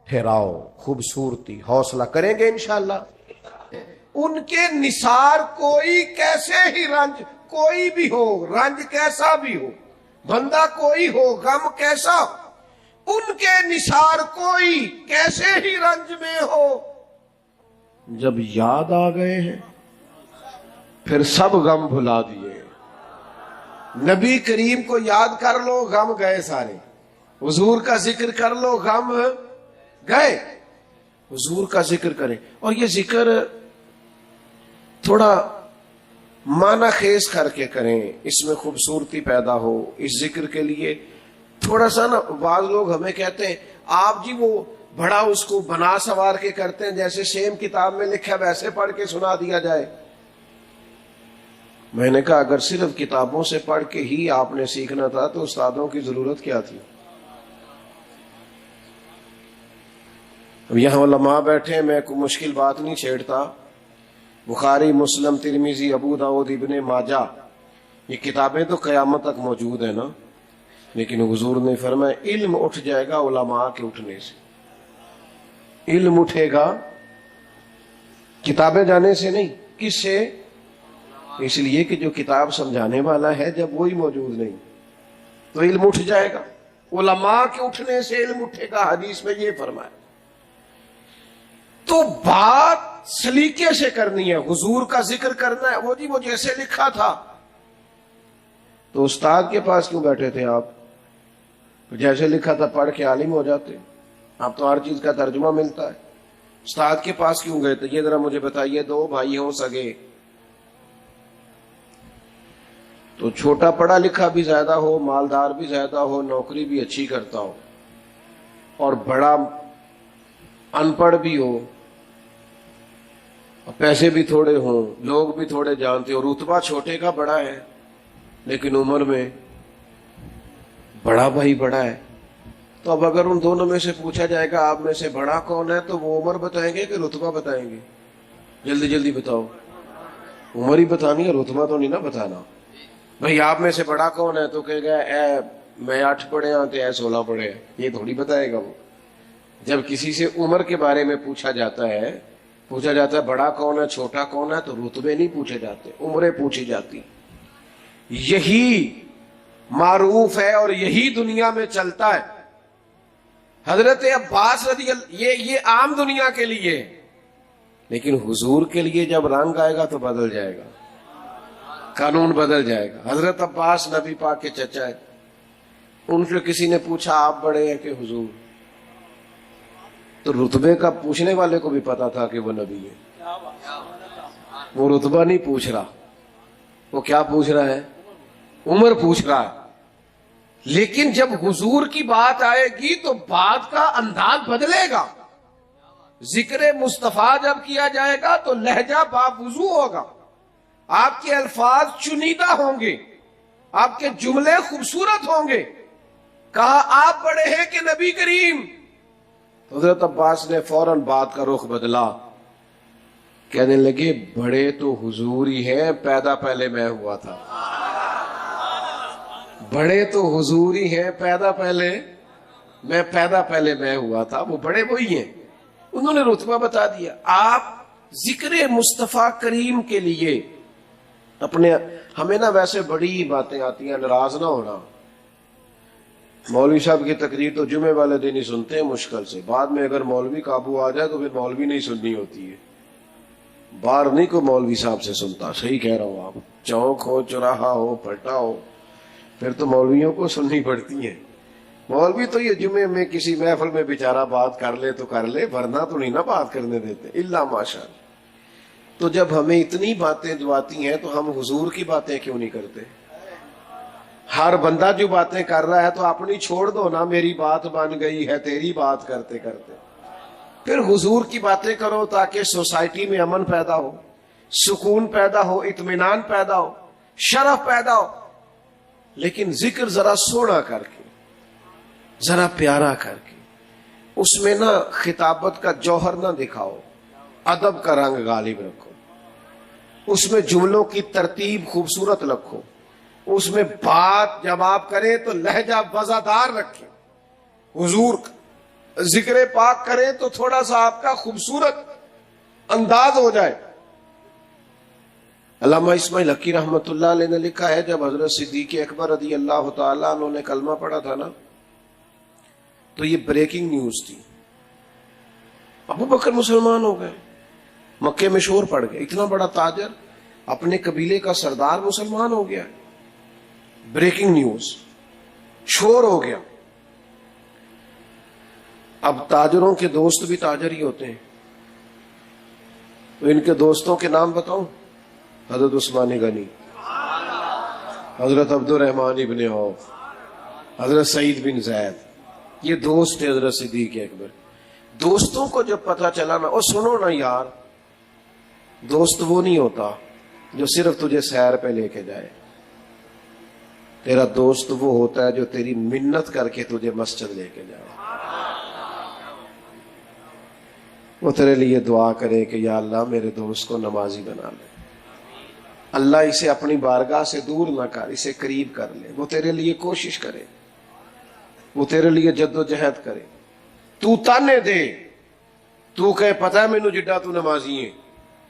S1: ٹھہراؤ، خوبصورتی، حوصلہ، کریں گے انشاءاللہ۔ ان کے نثار کوئی کیسے ہی رنج، کوئی بھی ہو، رنج کیسا بھی ہو، بندہ کوئی ہو، غم کیسا ہو، ان کے نثار کوئی کیسے ہی رنج میں ہو، جب یاد آ گئے ہیں پھر سب غم بھلا دیے۔ نبی کریم کو یاد کر لو، غم گئے سارے۔ حضور کا ذکر کر لو، غم گئے۔ حضور کا ذکر کریں، اور یہ ذکر تھوڑا معنی خیز کر کے کریں، اس میں خوبصورتی پیدا ہو۔ اس ذکر کے لیے تھوڑا سا نا، بعض لوگ ہمیں کہتے ہیں آپ جی وہ بڑا اس کو بنا سوار کے کرتے ہیں، جیسے سیم کتاب میں لکھا ویسے پڑھ کے سنا دیا جائے۔ میں نے کہا اگر صرف کتابوں سے پڑھ کے ہی آپ نے سیکھنا تھا تو استادوں کی ضرورت کیا تھی؟ اب یہاں علماء بیٹھے، میں کوئی مشکل بات نہیں چھیڑتا۔ بخاری، مسلم، ترمذی، ابو داؤد، ابن ماجہ، یہ کتابیں تو قیامت تک موجود ہیں نا، لیکن حضور نے فرمایا علم اٹھ جائے گا علماء کے اٹھنے سے۔ علم اٹھے گا کتابیں جانے سے نہیں، کس سے؟ اس لیے کہ جو کتاب سمجھانے والا ہے جب وہی موجود نہیں تو علم اٹھ جائے گا۔ علماء کے اٹھنے سے علم اٹھے گا، حدیث میں یہ فرمایا۔ تو بات سلیقے سے کرنی ہے، حضور کا ذکر کرنا ہے۔ وہ جی وہ جیسے لکھا تھا، تو استاد کے پاس کیوں بیٹھے تھے آپ؟ جیسے لکھا تھا پڑھ کے عالم ہو جاتے، آپ تو ہر چیز کا ترجمہ ملتا ہے۔ استاد کے پاس کیوں گئے تھے؟ یہ ذرا مجھے بتائیے، دو بھائی ہوں سگے، تو چھوٹا پڑھا لکھا بھی زیادہ ہو، مالدار بھی زیادہ ہو، نوکری بھی اچھی کرتا ہو، اور بڑا ان پڑھ بھی ہو، پیسے بھی تھوڑے ہوں، لوگ بھی تھوڑے جانتے ہو، رتبہ چھوٹے کا بڑا ہے لیکن عمر میں بڑا بھائی بڑا ہے، تو اب اگر ان دونوں میں سے پوچھا جائے گا آپ میں سے بڑا کون ہے، تو وہ عمر بتائیں گے کہ رتبہ بتائیں گے؟ جلدی جلدی بتاؤ، عمر ہی بتانی ہے، رتبہ تو نہیں نا بتانا۔ بھئی آپ میں سے بڑا کون ہے، تو کہے گا اے میں 8 پڑھے ہاں تو اے 16 پڑھے ہیں، یہ تھوڑی بتائے گا وہ۔ جب کسی سے عمر کے بارے میں پوچھا جاتا ہے بڑا کون ہے چھوٹا کون ہے، تو رتبے نہیں پوچھے جاتے، عمریں پوچھی جاتی۔ یہی معروف ہے اور یہی دنیا میں چلتا ہے۔ حضرت عباس رضی اللہ، یہ عام دنیا کے لیے، لیکن حضور کے لیے جب رنگ آئے گا تو بدل جائے گا، قانون بدل جائے گا۔ حضرت عباس نبی پاک کے چچا ہے، ان سے کسی نے پوچھا آپ بڑے ہیں کہ حضور؟ تو رتبے کا پوچھنے والے کو بھی پتا تھا کہ وہ نبی ہے، وہ رتبہ نہیں پوچھ رہا، وہ کیا پوچھ رہا ہے؟ عمر پوچھ رہا ہے۔ لیکن جب حضور کی بات آئے گی تو بات کا انداز بدلے گا۔ ذکر مصطفیٰ جب کیا جائے گا تو لہجہ باوضو ہوگا، آپ کے الفاظ چنیدہ ہوں گے، آپ کے جملے خوبصورت ہوں گے۔ کہا آپ بڑے ہیں کہ نبی کریم؟ حضرت عباس نے فوراً بات کا رخ بدلا، کہنے لگے بڑے تو حضور ہی ہیں، پیدا پہلے میں ہوا تھا۔ بڑے تو حضور ہی ہیں، پیدا پہلے میں ہوا تھا، وہ بڑے وہی ہیں۔ انہوں نے رتبہ بتا دیا۔ آپ ذکر مصطفیٰ کریم کے لیے اپنے، ہمیں نا ویسے بڑی باتیں آتی ہیں، ناراض نہ ہونا۔ مولوی صاحب کی تقریر تو جمعے والے دن ہی سنتے ہیں مشکل سے، بعد میں اگر مولوی قابو آ جائے تو پھر مولوی نہیں سننی ہوتی ہے، باہر نہیں کوئی مولوی صاحب سے سنتا۔ صحیح کہہ رہا ہوں، آپ چوک ہو، چوراہا ہو، پلٹا ہو، پھر تو مولویوں کو سننی پڑتی ہے۔ مولوی تو یہ جمعے میں کسی محفل میں بیچارہ بات کر لے تو کر لے، ورنہ تو نہیں نا بات کرنے دیتے، الا ماشاءاللہ۔ تو جب ہمیں اتنی باتیں جو آتی ہیں تو ہم حضور کی باتیں کیوں نہیں کرتے؟ ہر بندہ جو باتیں کر رہا ہے تو اپنی چھوڑ دو نا، میری بات بن گئی ہے تیری بات کرتے کرتے۔ پھر حضور کی باتیں کرو تاکہ سوسائٹی میں امن پیدا ہو، سکون پیدا ہو، اطمینان پیدا ہو، شرف پیدا ہو۔ لیکن ذکر ذرا سونا کر کے، ذرا پیارا کر کے، اس میں نہ خطابت کا جوہر نہ دکھاؤ، ادب کا رنگ غالب رکھو، اس میں جملوں کی ترتیب خوبصورت رکھو، اس میں بات جب آپ کریں تو لہجہ وزادار رکھیں، حضور ذکر پاک کریں تو تھوڑا سا آپ کا خوبصورت انداز ہو جائے۔ علامہ اسماعیل حقی رحمۃ اللہ علیہ نے لکھا ہے، جب حضرت صدیق اکبر رضی اللہ تعالیٰ عنہ نے کلمہ پڑھا تھا نا، تو یہ بریکنگ نیوز تھی، ابو بکر مسلمان ہو گئے، مکے میں شور پڑ گئے، اتنا بڑا تاجر اپنے قبیلے کا سردار مسلمان ہو گیا، بریکنگ نیوز، شور ہو گیا۔ اب تاجروں کے دوست بھی تاجر ہی ہوتے ہیں، تو ان کے دوستوں کے نام بتاؤں؟ حضرت عثمان غنی، حضرت عبد الرحمن ابن عوف، حضرت سعید بن زید، یہ دوست تھے حضرت صدیق اکبر۔ دوستوں کو جب پتہ چلا نا، اور سنو نا یار، دوست وہ نہیں ہوتا جو صرف تجھے سیر پہ لے کے جائے، تیرا دوست وہ ہوتا ہے جو تیری منت کر کے تجھے مسجد لے کے جائے، وہ تیرے لیے دعا کرے کہ یا اللہ میرے دوست کو نمازی بنا لے، اللہ اسے اپنی بارگاہ سے دور نہ کر، اسے قریب کر لے، وہ تیرے لیے کوشش کرے، وہ تیرے لیے جد و جہد کرے، تو تانے دے، تو کہے پتہ ہے مینوں جڈا تو نمازی ہے،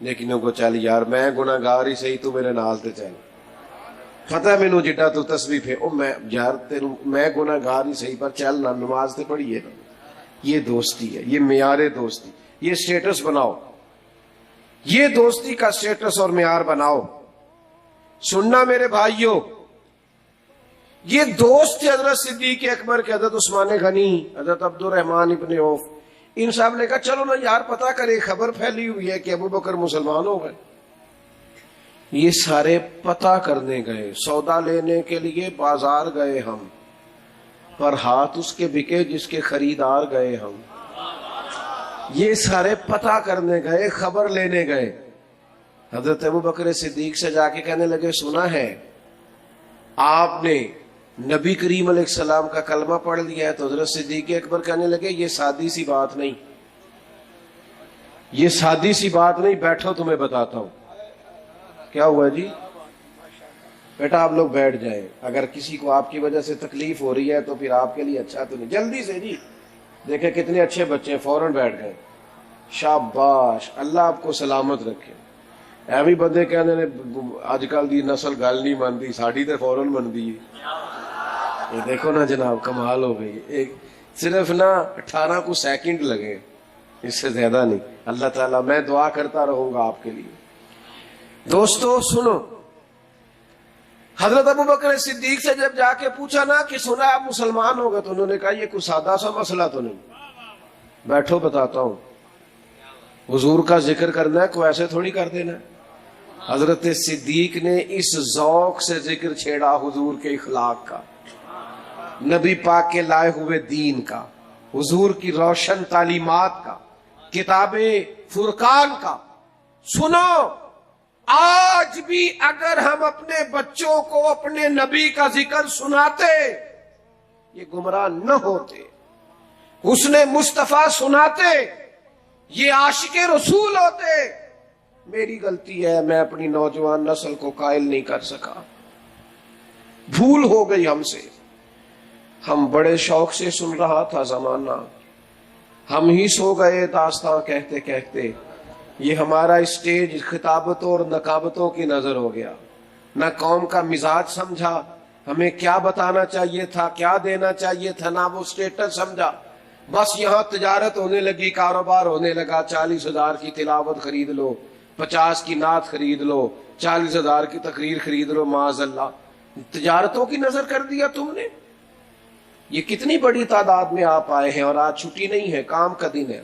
S1: لیکن ان کو چل یار میں گناہگار ہی صحیح، تو میرے نال تے چل، پتہ مینوں جڈا تو تسبیح ہے او میں یار تینوں میں گناہگار ہی صحیح پر چل نہ نماز تے پڑھیے. یہ دوستی ہے, یہ معیار دوستی, یہ سٹیٹس بناؤ, یہ دوستی کا سٹیٹس اور معیار بناؤ. سننا میرے بھائیوں, یہ دوست تھے حضرت صدیق اکبر کے, حضرت عثمان غنی, حضرت عبد الرحمن ابن عوف. ان صاحب نے کہا چلو نا یار پتہ کرے, خبر پھیلی ہوئی ہے کہ ابو بکر مسلمان ہو گئے. یہ سارے پتہ کرنے گئے, سودا لینے کے لیے بازار گئے ہم, پر ہاتھ اس کے بکے جس کے خریدار گئے ہم. یہ سارے پتہ کرنے گئے, خبر لینے گئے. حضرت ابو بکر صدیق سے جا کے کہنے لگے سنا ہے آپ نے نبی کریم علیہ السلام کا کلمہ پڑھ لیا ہے. تو حضرت صدیق اکبر کہنے لگے یہ سادی سی بات نہیں, یہ سادی سی بات نہیں, بیٹھو تمہیں بتاتا ہوں. کیا ہوا جی؟ بیٹا آپ لوگ بیٹھ جائیں, اگر کسی کو آپ کی وجہ سے تکلیف ہو رہی ہے تو پھر آپ کے لیے اچھا تو نہیں. جلدی سے جی, دیکھیں کتنے اچھے بچے ہیں, فوراً بیٹھ گئے. شاباش, اللہ آپ کو سلامت رکھے. ایویں بندے کہنے نے اج کل دی نسل گل نہیں مانتی, ساڑی تے فوراً مانتی ہے. یہ دیکھو نا جناب, کمال ہو گئی. ایک صرف نا 18 کو سیکنڈ لگے, اس سے زیادہ نہیں. اللہ تعالیٰ, میں دعا کرتا رہوں گا آپ کے لیے. دوستو سنو, حضرت ابو بکر صدیق سے جب جا کے پوچھا نا کہ سنا آپ مسلمان ہو گئے, تو انہوں نے کہا یہ کوئی سادہ سا مسئلہ تو نہیں, بیٹھو بتاتا ہوں. حضور کا ذکر کرنا ہے, کوئی ایسے تھوڑی کر دینا. حضرت صدیق نے اس ذوق سے ذکر چھیڑا حضور کے اخلاق کا, نبی پاک کے لائے ہوئے دین کا, حضور کی روشن تعلیمات کا, کتاب فرقان کا. سنو, آج بھی اگر ہم اپنے بچوں کو اپنے نبی کا ذکر سناتے, یہ گمراہ نہ ہوتے. حسن مصطفیٰ سناتے, یہ عاشق رسول ہوتے. میری غلطی ہے, میں اپنی نوجوان نسل کو قائل نہیں کر سکا, بھول ہو گئی ہم سے. ہم بڑے شوق سے سن رہا تھا زمانہ, ہم ہی سو گئے داستاں کہتے کہتے. یہ ہمارا اسٹیج خطابتوں اور نقابتوں کی نظر ہو گیا. نہ قوم کا مزاج سمجھا, ہمیں کیا بتانا چاہیے تھا, کیا دینا چاہیے تھا, نہ وہ اسٹیٹس سمجھا. بس یہاں تجارت ہونے لگی, کاروبار ہونے لگا. 40,000 کی تلاوت خرید لو, 50 کی نعت خرید لو, 40,000 کی تقریر خرید لو. معاذ اللہ, تجارتوں کی نظر کر دیا تم نے. یہ کتنی بڑی تعداد میں آپ آئے ہیں, اور آج چھٹی نہیں ہے, کام کا دن ہے.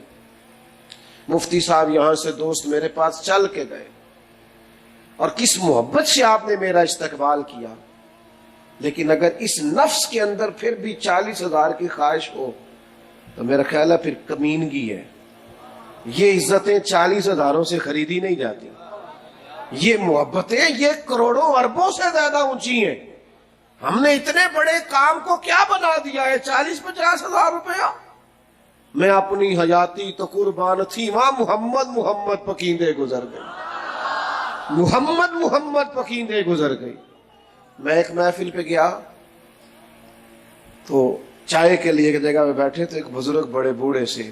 S1: مفتی صاحب یہاں سے دوست میرے پاس چل کے گئے, اور کس محبت سے آپ نے میرا استقبال کیا. لیکن اگر اس نفس کے اندر پھر بھی 40,000 کی خواہش ہو تو میرا خیال ہے پھر کمینگی ہے. یہ عزتیں 40,000 سے خریدی نہیں جاتی. یہ محبتیں یہ کروڑوں اربوں سے زیادہ اونچی ہیں. ہم نے اتنے بڑے کام کو کیا بنا دیا ہے 40-50 ہزار روپیہ. میں اپنی حیاتی تو قربان تھی وہاں, محمد محمد پکیندے گزر گئی, محمد محمد پکیندے گزر گئی. میں ایک محفل پہ گیا تو چائے کے لیے ایک جگہ پہ بیٹھے تو ایک بزرگ بڑے بوڑھے سے,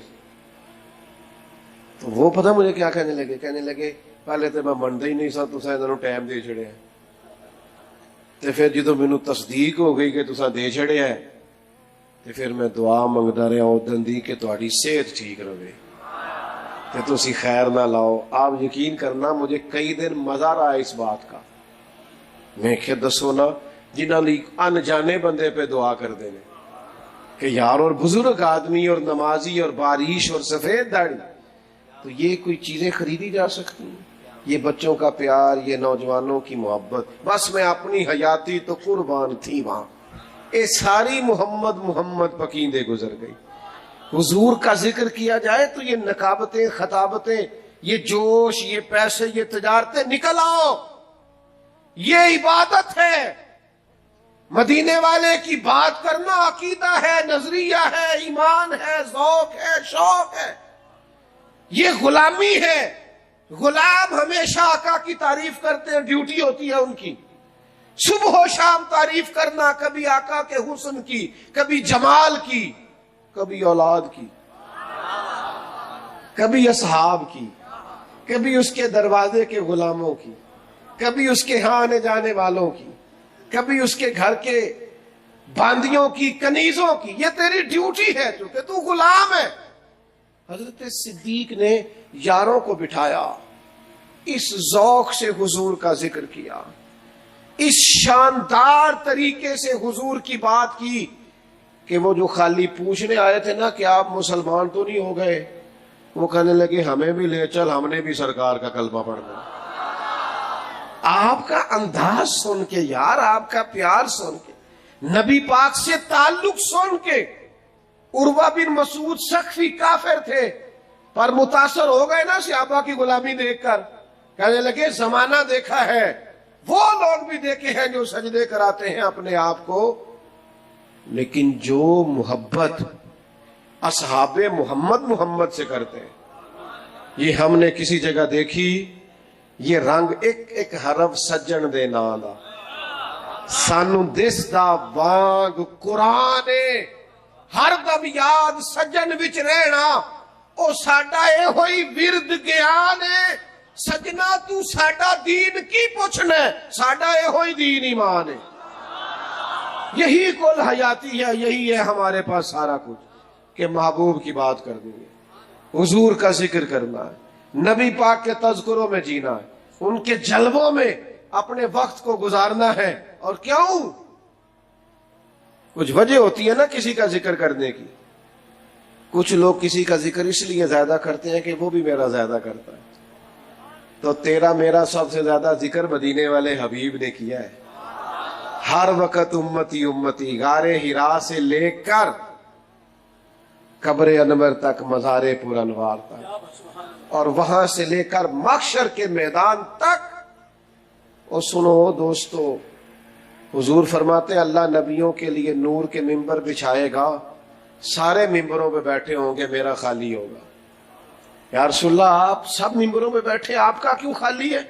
S1: تو وہ پتہ مجھے کیا کہنے لگے پہلے تو میں منتا ہی نہیں سا, تساں انہاں نوں ٹائم دے چھڑیا, تے پھر جدوں مینوں تصدیق ہو گئی کہ تساں دے چھڑیا ہے, تے پھر میں دعا منگدا رہا اودن دی کہ تہاڈی صحت ٹھیک رہے تے تسی خیر نہ لاؤ. آپ یقین کرنا مجھے کئی دن مزہ رہا اس بات کا. میں کہ دسو نا, جنہاں لئی انجانے بندے پہ دعا کر دینے کہ یار, اور بزرگ آدمی اور نمازی اور باریش اور سفید داڑھی, تو یہ کوئی چیزیں خریدی جا سکتی ہیں؟ یہ بچوں کا پیار, یہ نوجوانوں کی محبت. بس میں اپنی حیاتی تو قربان تھی وہاں, یہ ساری محمد محمد پکیندے گزر گئی. حضور کا ذکر کیا جائے تو یہ نقابتیں, خطابتیں, یہ جوش, یہ پیسے, یہ تجارتیں نکل آؤ. یہ عبادت ہے. مدینے والے کی بات کرنا عقیدہ ہے, نظریہ ہے, ایمان ہے, ذوق ہے, شوق ہے. یہ غلامی ہے. غلام ہمیشہ آقا کی تعریف کرتے ہیں, ڈیوٹی ہوتی ہے ان کی. صبح و شام تعریف کرنا, کبھی آقا کے حسن کی, کبھی جمال کی, کبھی اولاد کی, کبھی اصحاب کی, کبھی اس کے دروازے کے غلاموں کی, کبھی اس کے ہاں آنے جانے والوں کی. کبھی اس کے گھر کے باندیوں کی، کنیزوں کی. یہ تیری ڈیوٹی ہے چونکہ تو غلام ہے. حضرت صدیق نے یاروں کو بٹھایا، اس ذوق سے حضور کا ذکر کیا، اس شاندار طریقے سے حضور کی بات کی کہ وہ جو خالی پوچھنے آئے تھے نا کہ آپ مسلمان تو نہیں ہو گئے، وہ کہنے لگے ہمیں بھی لے چل، ہم نے بھی سرکار کا کلمہ پڑھنا. آپ کا انداز سن کے یار، آپ کا پیار سن کے، نبی پاک سے تعلق سن کے. عروہ بن مسعود ثقفی کافر تھے پر متاثر ہو گئے نا صحابہ کی غلامی دیکھ کر. کہنے لگے زمانہ دیکھا ہے، وہ لوگ بھی دیکھے ہیں جو سجدے کراتے ہیں اپنے آپ کو، لیکن جو محبت اصحاب محمد سے کرتے ہیں یہ ہم نے کسی جگہ دیکھی. یہ رنگ ایک ایک حرف سجن دے نام دا سانو دس دا وانگ قرآن ہر دم یاد سجن وچ رہنا او ساڈا اے ہوئی ورد گیان ہے. سجنا تو ساڈا دین کی پوچھنا ہے، ساڈا اے ہوئی دین ایمان ہے. یہی کل حیاتی ہے، یہی ہے ہمارے پاس سارا کچھ کہ محبوب کی بات کرنی ہے، حضور کا ذکر کرنا ہے، نبی پاک کے تذکروں میں جینا ہے، ان کے جلووں میں اپنے وقت کو گزارنا ہے. اور کیوں؟ کچھ وجہ ہوتی ہے نا کسی کا ذکر کرنے کی. کچھ لوگ کسی کا ذکر اس لیے زیادہ کرتے ہیں کہ وہ بھی میرا زیادہ کرتا ہے. تو تیرا میرا سب سے زیادہ ذکر مدینے والے حبیب نے کیا ہے. ہر وقت امتی امتی، غار ہرا سے لے کر قبر انور تک، مزار پر انوار تک، اور وہاں سے لے کر محشر کے میدان تک. اور سنو دوستو، حضور فرماتے ہیں اللہ نبیوں کے لیے نور کے ممبر بچھائے گا، سارے ممبروں پہ بیٹھے ہوں گے، میرا خالی ہوگا. یا رسول اللہ آپ سب ممبروں پہ بیٹھے، آپ کا کیوں خالی ہے؟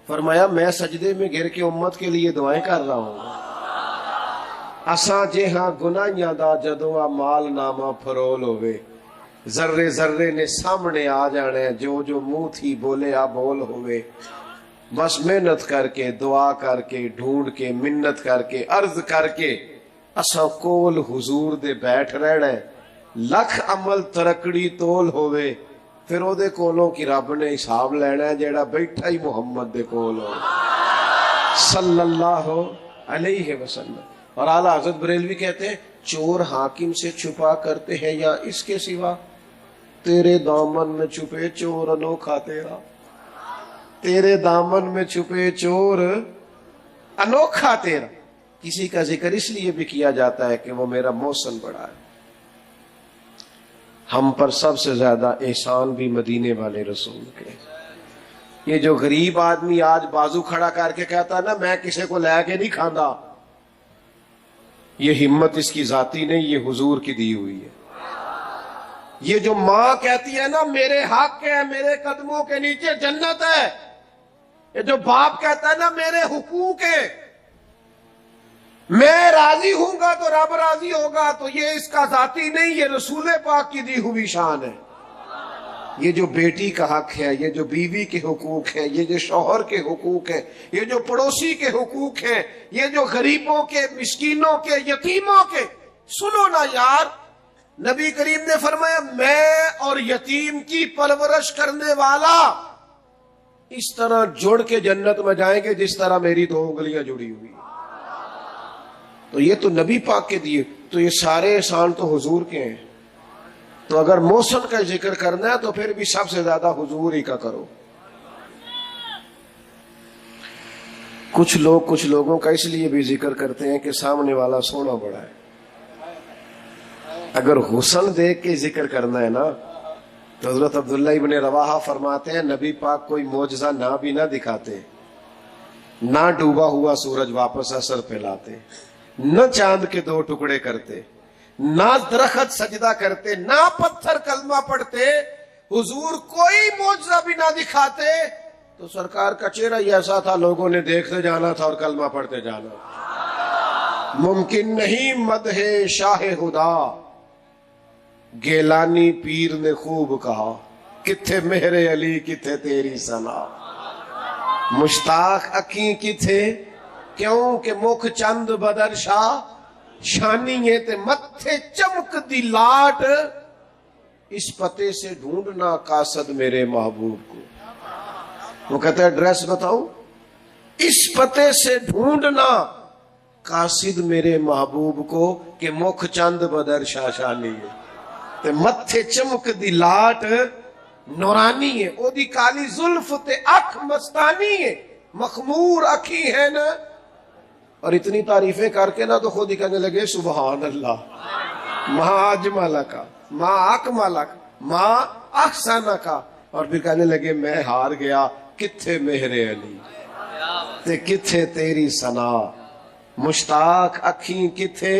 S1: فرمایا میں سجدے میں گر کے امت کے لیے دعائیں کر رہا ہوں. اساں جے ہاں گناہیاں دا جدوں مال نامہ فرول ہوئے، ذرے ذرے نے سامنے آ جانے، جو جو منہ تھی بولے آ بول ہوئے. بس محنت کر کے، دعا کر کے، ڈھونڈ کے، منت کر کے، عرض کر کے اساں کول حضور دے بیٹھ رہنا ہے. لکھ عمل ترکڑی تول ہوئے، پھر او دے کولوں کی رب نے حساب لینا ہے جیڑا بیٹھا ہی محمد دے کول ہو صلی اللہ علیہ وسلم. اور اعلیٰ حضرت بریلوی کہتے ہیں چور حاکم سے چھپا کرتے ہیں یا اس کے سوا، تیرے دامن میں چھپے چور انوکھا تیرا، تیرے دامن میں چھپے چور انوکھا تیرا. کسی کا ذکر اس لیے بھی کیا جاتا ہے کہ وہ میرا محسن بڑا ہے. ہم پر سب سے زیادہ احسان بھی مدینے والے رسول کے. یہ جو غریب آدمی آج بازو کھڑا کر کے کہتا ہے نا میں کسی کو لے کے نہیں کھاندا، یہ ہمت اس کی ذاتی نہیں، یہ حضور کی دی ہوئی ہے. یہ جو ماں کہتی ہے نا میرے حق ہے، میرے قدموں کے نیچے جنت ہے، یہ جو باپ کہتا ہے نا میرے حقوق ہے، میں راضی ہوں گا تو رب راضی ہوگا، تو یہ اس کا ذاتی نہیں، یہ رسول پاک کی دی ہوئی شان ہے. یہ جو بیٹی کا حق ہے، یہ جو بیوی کے حقوق ہیں، یہ جو شوہر کے حقوق ہیں، یہ جو پڑوسی کے حقوق ہیں، یہ جو غریبوں کے، مسکینوں کے، یتیموں کے. سنو نا یار، نبی کریم نے فرمایا میں اور یتیم کی پرورش کرنے والا اس طرح جڑ کے جنت میں جائیں گے جس طرح میری دو انگلیاں جڑی ہوئی. تو یہ تو نبی پاک کے دیے، تو یہ سارے احسان تو حضور کے ہیں. تو اگر محسن کا ذکر کرنا ہے تو پھر بھی سب سے زیادہ حضور ہی کا کرو. کچھ لوگوں کا اس لیے بھی ذکر کرتے ہیں کہ سامنے والا سونا بڑا ہے. اگر حسن دیکھ کے ذکر کرنا ہے نا تو حضرت عبداللہ ابن رواحہ فرماتے ہیں نبی پاک کوئی معجزہ نہ بھی نہ دکھاتے، نہ ڈوبا ہوا سورج واپس اثر پھیلاتے، نہ چاند کے دو ٹکڑے کرتے، نہ درخت سجدہ کرتے، نہ پتھر کلمہ پڑھتے، حضور کوئی معجزہ بھی نہ دکھاتے تو سرکار کا چہرہ ہی ایسا تھا لوگوں نے دیکھتے جانا تھا اور کلمہ پڑھتے جانا. ممکن نہیں مدح شاہ خدا، گیلانی پیر نے خوب کہا، کتھے مہر علی کتھے تیری ثنا، مشتاق اکیں کتھے کیوں کہ مکھ چند بدر شاہ شانی ہے تے متھے چمک دی لاٹ، اس پتے سے ڈھونڈنا قاصد میرے محبوب کو. وہ کہتا ہے ایڈریس بتاؤں، اس پتے سے ڈھونڈنا قاصد میرے محبوب کو کہ مکھ چند بدر شاہ شانی ہے تے متھے چمک دی لاٹ نورانی ہے، او دی کالی زلف تے اکھ مستانی ہے، مخمور اکھی ہے نا. اور اتنی تعریفیں کر کے نا تو خود ہی کہنے لگے سبحان اللہ، ما اجمل کا، ما اکمل کا، ما احسن کا. اور پھر کہنے لگے میں ہار گیا، کتھے مہر علی تے کتھے تیری ثنا، مشتاق اکھیں کتھے